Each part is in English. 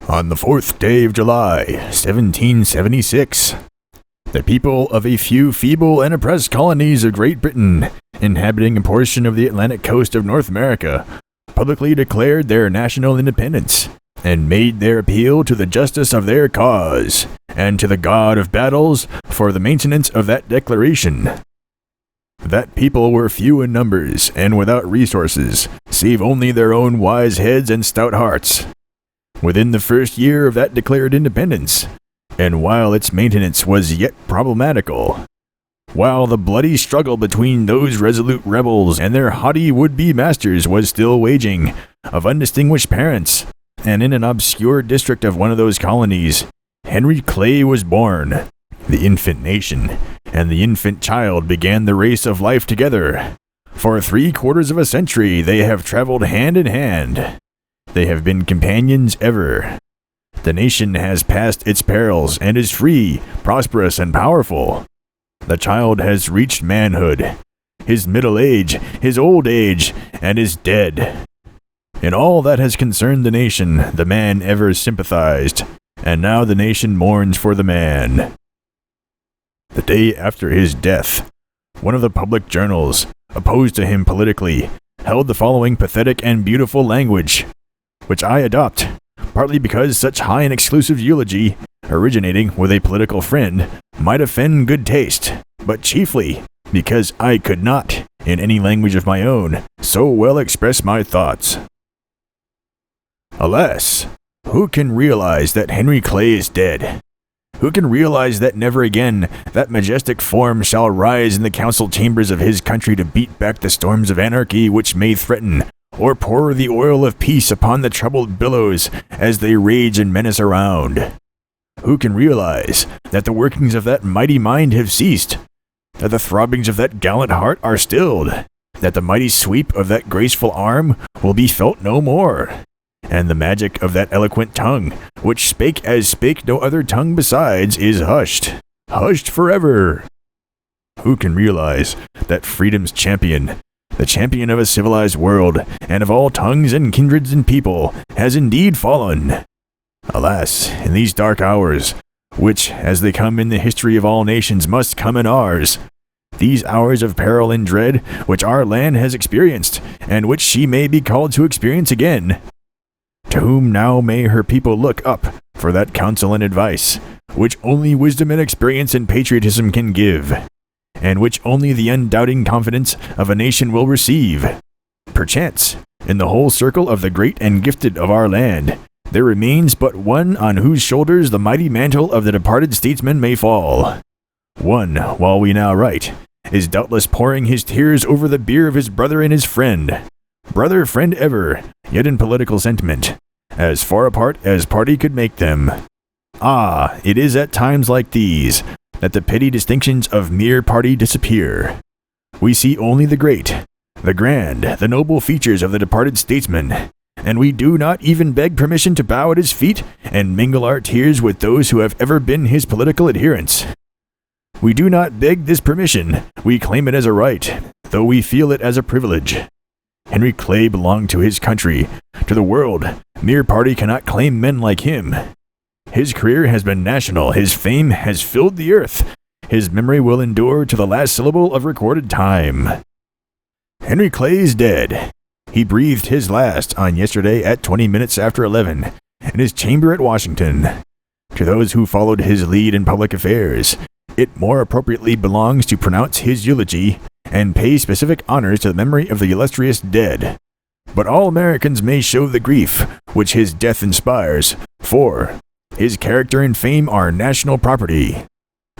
On the 4th day of July, 1776, the people of a few feeble and oppressed colonies of Great Britain, inhabiting a portion of the Atlantic coast of North America, publicly declared their national independence, and made their appeal to the justice of their cause, and to the God of battles for the maintenance of that declaration. That people were few in numbers, and without resources, save only their own wise heads and stout hearts. Within the first year of that declared independence, and while its maintenance was yet problematical, while the bloody struggle between those resolute rebels and their haughty would-be masters was still waging, of undistinguished parents, and in an obscure district of one of those colonies, Henry Clay was born. The infant nation and the infant child began the race of life together. For 3/4 of a century they have traveled hand in hand. They have been companions ever. The nation has passed its perils and is free, prosperous, and powerful. The child has reached manhood, his middle age, his old age, and is dead. In all that has concerned the nation, the man ever sympathized, and now the nation mourns for the man. The day after his death, one of the public journals, opposed to him politically, held the following pathetic and beautiful language, which I adopt, partly because such high and exclusive eulogy, originating with a political friend, might offend good taste, but chiefly because I could not, in any language of my own, so well express my thoughts. Alas, who can realize that Henry Clay is dead? Who can realize that never again that majestic form shall rise in the council chambers of his country to beat back the storms of anarchy which may threaten, or pour the oil of peace upon the troubled billows as they rage and menace around? Who can realize that the workings of that mighty mind have ceased, that the throbbings of that gallant heart are stilled, that the mighty sweep of that graceful arm will be felt no more, and the magic of that eloquent tongue, which spake as spake no other tongue besides, is hushed forever? Who can realize that freedom's champion, the champion of a civilized world, and of all tongues and kindreds and people, has indeed fallen? Alas, in these dark hours, which, as they come in the history of all nations, must come in ours, these hours of peril and dread which our land has experienced, and which she may be called to experience again, to whom now may her people look up for that counsel and advice, which only wisdom and experience and patriotism can give, and which only the undoubting confidence of a nation will receive? Perchance, in the whole circle of the great and gifted of our land, there remains but one on whose shoulders the mighty mantle of the departed statesman may fall. One, while we now write, is doubtless pouring his tears over the bier of his brother and his friend. Brother, friend ever, yet in political sentiment, as far apart as party could make them. Ah, it is at times like these that the petty distinctions of mere party disappear. We see only the great, the grand, the noble features of the departed statesman, and we do not even beg permission to bow at his feet and mingle our tears with those who have ever been his political adherents. We do not beg this permission, we claim it as a right, though we feel it as a privilege. Henry Clay belonged to his country, to the world. Mere party cannot claim men like him. His career has been national, his fame has filled the earth, his memory will endure to the last syllable of recorded time. Henry Clay is dead. He breathed his last on yesterday at 20 minutes after 11, in his chamber at Washington. To those who followed his lead in public affairs, it more appropriately belongs to pronounce his eulogy and pay specific honors to the memory of the illustrious dead. But all Americans may show the grief which his death inspires, for his character and fame are national property.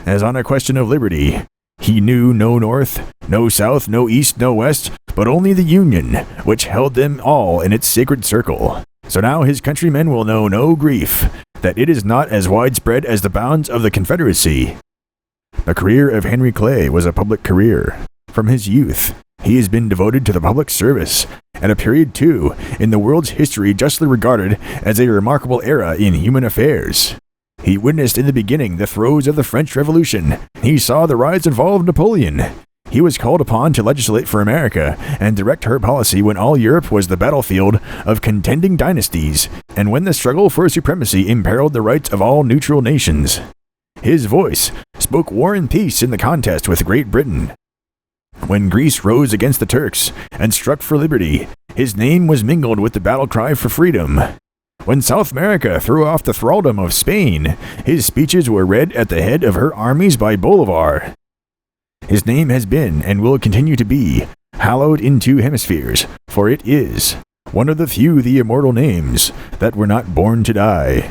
As on a question of liberty, he knew no north, no south, no east, no west, but only the Union, which held them all in its sacred circle. So now his countrymen will know no grief, that it is not as widespread as the bounds of the Confederacy. The career of Henry Clay was a public career. From his youth, he has been devoted to the public service, at a period, too, in the world's history justly regarded as a remarkable era in human affairs. He witnessed in the beginning the throes of the French Revolution. He saw the rise and fall of Napoleon. he was called upon to legislate for America and direct her policy when all Europe was the battlefield of contending dynasties, and when the struggle for supremacy imperiled the rights of all neutral nations. His voice spoke war and peace in the contest with Great Britain. When Greece rose against the Turks and struck for liberty, his name was mingled with the battle cry for freedom. When South America threw off the thraldom of Spain, his speeches were read at the head of her armies by Bolivar. His name has been, and will continue to be, hallowed in two hemispheres, for it is one of the few the immortal names that were not born to die.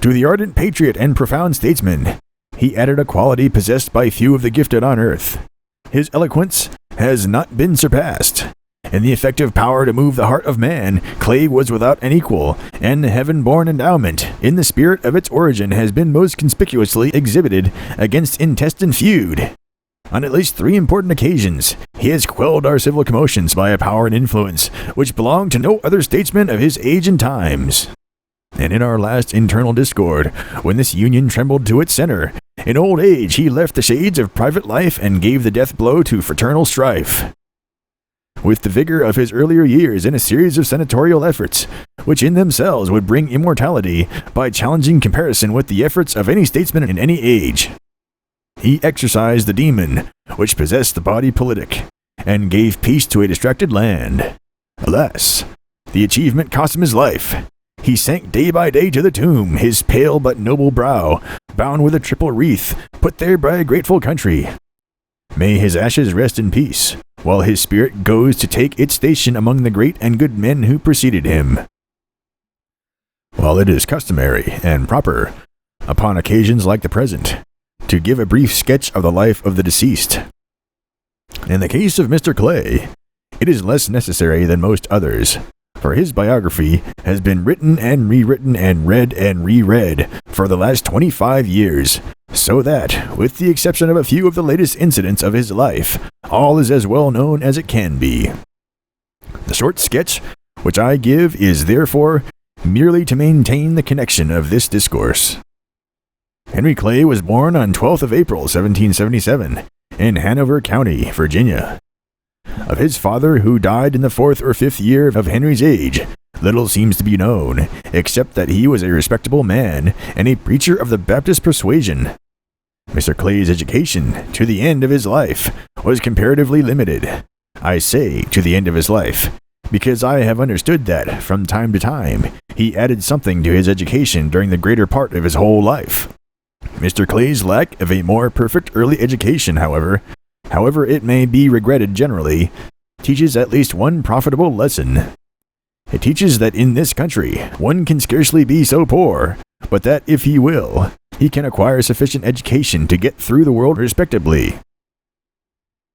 To the ardent patriot and profound statesman, he added a quality possessed by few of the gifted on earth. His eloquence has not been surpassed. In the effective power to move the heart of man, Clay was without an equal, and the heaven-born endowment, in the spirit of its origin, has been most conspicuously exhibited against intestine feud. On at least 3 important occasions, he has quelled our civil commotions by a power and influence which belonged to no other statesman of his age and times. And in our last internal discord, when this union trembled to its center, in old age he left the shades of private life and gave the death blow to fraternal strife. With the vigor of his earlier years in a series of senatorial efforts, which in themselves would bring immortality by challenging comparison with the efforts of any statesman in any age, he exorcised the demon which possessed the body politic, and gave peace to a distracted land. Alas, the achievement cost him his life. He sank day by day to the tomb, his pale but noble brow bound with a triple wreath, put there by a grateful country. May his ashes rest in peace, while his spirit goes to take its station among the great and good men who preceded him. While it is customary and proper, upon occasions like the present, to give a brief sketch of the life of the deceased, in the case of Mr. Clay, it is less necessary than most others, for his biography has been written and rewritten and reread for the last 25 years, so that, with the exception of a few of the latest incidents of his life, all is as well known as it can be. The short sketch which I give is therefore merely to maintain the connection of this discourse. Henry Clay was born on 12th of April, 1777, in Hanover County, Virginia. Of his father, who died in the 4th or 5th year of Henry's age, little seems to be known, except that he was a respectable man and a preacher of the Baptist persuasion. Mr. Clay's education, to the end of his life, was comparatively limited. I say to the end of his life, because I have understood that, from time to time, he added something to his education during the greater part of his whole life. Mr. Clay's lack of a more perfect early education, however it may be regretted generally, teaches at least one profitable lesson. It teaches that in this country, one can scarcely be so poor, but that if he will, he can acquire sufficient education to get through the world respectably.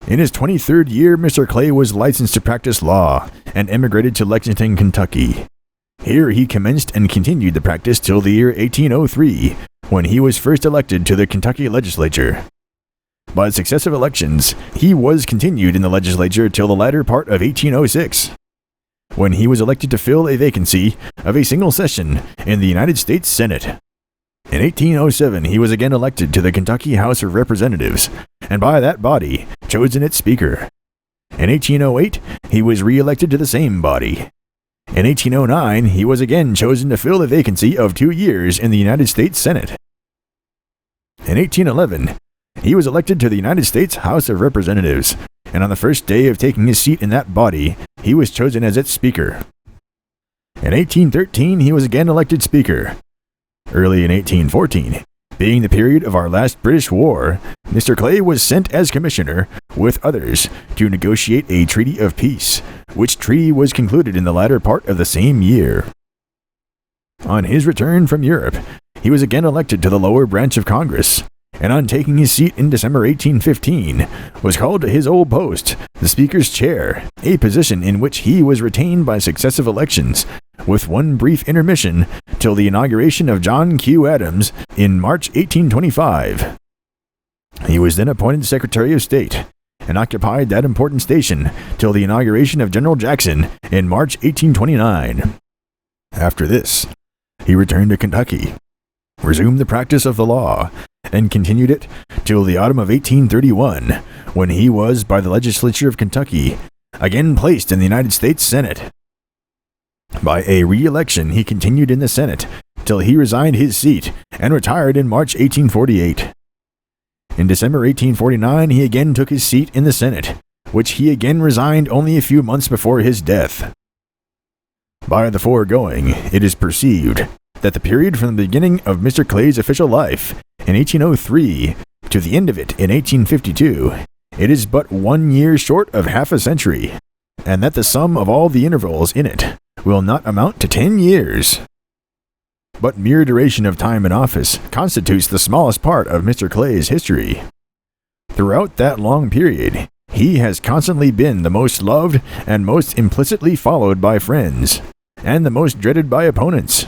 In his 23rd year, Mr. Clay was licensed to practice law and emigrated to Lexington, Kentucky. Here he commenced and continued the practice till the year 1803, when he was first elected to the Kentucky legislature. By successive elections, he was continued in the legislature till the latter part of 1806, when he was elected to fill a vacancy of a single session in the United States Senate. In 1807, he was again elected to the Kentucky House of Representatives, and by that body, chosen its Speaker. In 1808, he was re-elected to the same body. In 1809, he was again chosen to fill a vacancy of 2 years in the United States Senate. In 1811, he was elected to the United States House of Representatives, and on the first day of taking his seat in that body, he was chosen as its Speaker. In 1813, he was again elected Speaker. Early in 1814, being the period of our last British War, Mr. Clay was sent as commissioner, with others, to negotiate a treaty of peace, which treaty was concluded in the latter part of the same year. On his return from Europe, he was again elected to the lower branch of Congress, and on taking his seat in December 1815, was called to his old post, the Speaker's chair, a position in which he was retained by successive elections, with one brief intermission till the inauguration of John Q. Adams in March 1825. He was then appointed Secretary of State, and occupied that important station till the inauguration of General Jackson in March 1829. After this, he returned to Kentucky, resumed the practice of the law, and continued it till the autumn of 1831, when he was, by the legislature of Kentucky, again placed in the United States Senate. By a re-election, he continued in the Senate till he resigned his seat and retired in March 1848. In December 1849, he again took his seat in the Senate, which he again resigned only a few months before his death. By the foregoing, it is perceived that the period from the beginning of Mr. Clay's official life in 1803 to the end of it in 1852, it is but 1 year short of half a century, and that the sum of all the intervals in it will not amount to 10 years. But mere duration of time in office constitutes the smallest part of Mr. Clay's history. Throughout that long period, he has constantly been the most loved and most implicitly followed by friends, and the most dreaded by opponents,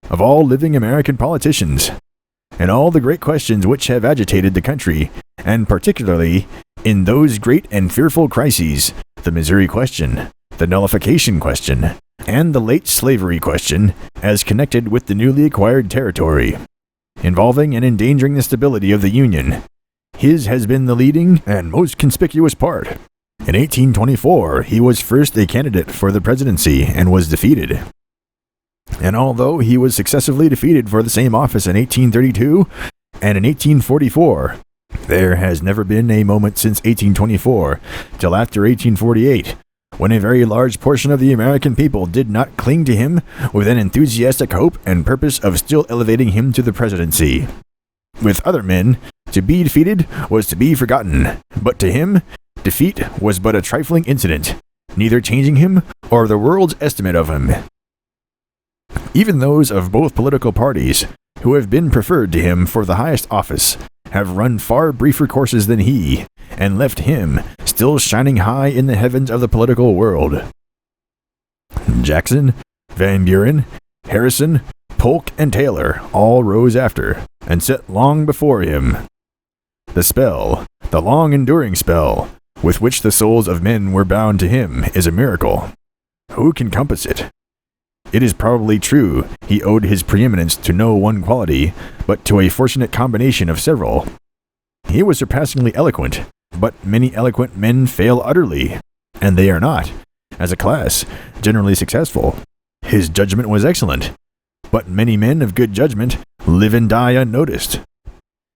of all living American politicians, in all the great questions which have agitated the country, and particularly in those great and fearful crises, the Missouri question, the nullification question, and the late slavery question, as connected with the newly acquired territory, involving and endangering the stability of the Union. His has been the leading and most conspicuous part. In 1824, he was first a candidate for the presidency and was defeated. And although he was successively defeated for the same office in 1832 and in 1844, there has never been a moment since 1824 till after 1848 when a very large portion of the American people did not cling to him with an enthusiastic hope and purpose of still elevating him to the presidency. With other men, to be defeated was to be forgotten, but to him, defeat was but a trifling incident, neither changing him or the world's estimate of him. Even those of both political parties who have been preferred to him for the highest office have run far briefer courses than he, and left him still shining high in the heavens of the political world. Jackson, Van Buren, Harrison, Polk, and Taylor all rose after, and set long before him. The spell, the long-enduring spell, with which the souls of men were bound to him, is a miracle. Who can compass it? It is probably true he owed his preeminence to no one quality, but to a fortunate combination of several. He was surpassingly eloquent, but many eloquent men fail utterly, and they are not, as a class, generally successful. His judgment was excellent, but many men of good judgment live and die unnoticed.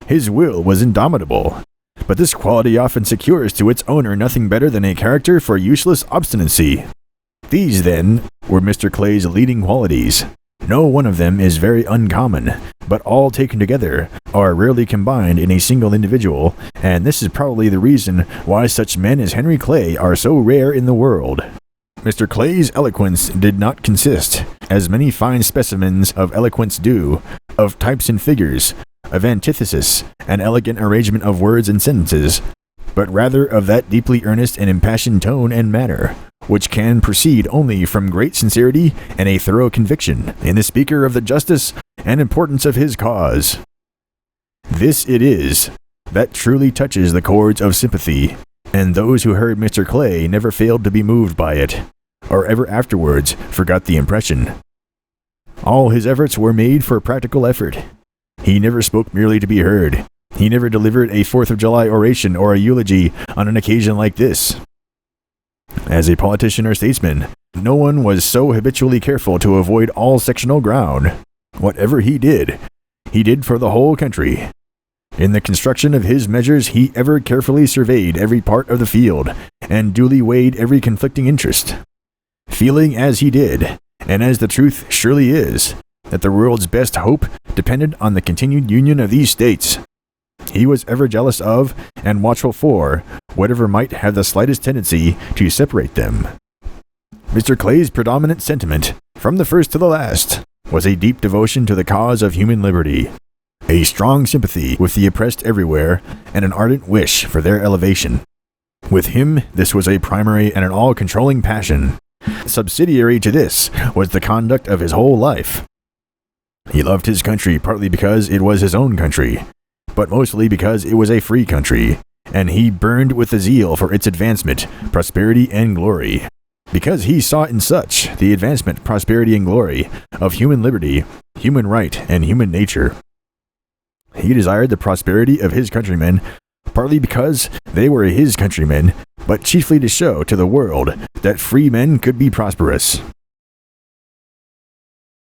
His will was indomitable, but this quality often secures to its owner nothing better than a character for useless obstinacy. These, then, were Mr. Clay's leading qualities. No one of them is very uncommon, but all taken together are rarely combined in a single individual, and this is probably the reason why such men as Henry Clay are so rare in the world. Mr. Clay's eloquence did not consist, as many fine specimens of eloquence do, of types and figures, of antithesis, and elegant arrangement of words and sentences, but rather of that deeply earnest and impassioned tone and manner, which can proceed only from great sincerity and a thorough conviction in the speaker of the justice and importance of his cause. This it is that truly touches the chords of sympathy, and those who heard Mr. Clay never failed to be moved by it, or ever afterwards forgot the impression. All his efforts were made for practical effort. He never spoke merely to be heard. He never delivered a 4th of July oration or a eulogy on an occasion like this. As a politician or statesman, no one was so habitually careful to avoid all sectional ground. Whatever he did for the whole country. In the construction of his measures, he ever carefully surveyed every part of the field, and duly weighed every conflicting interest. Feeling as he did, and as the truth surely is, that the world's best hope depended on the continued union of these states, he was ever jealous of, and watchful for, whatever might have the slightest tendency to separate them. Mr. Clay's predominant sentiment, from the first to the last, was a deep devotion to the cause of human liberty, a strong sympathy with the oppressed everywhere, and an ardent wish for their elevation. With him, this was a primary and an all-controlling passion. Subsidiary to this was the conduct of his whole life. He loved his country partly because it was his own country, but mostly because it was a free country, and he burned with a zeal for its advancement, prosperity, and glory, because he saw in such the advancement, prosperity, and glory of human liberty, human right, and human nature. he desired the prosperity of his countrymen, partly because they were his countrymen, but chiefly to show to the world that free men could be prosperous.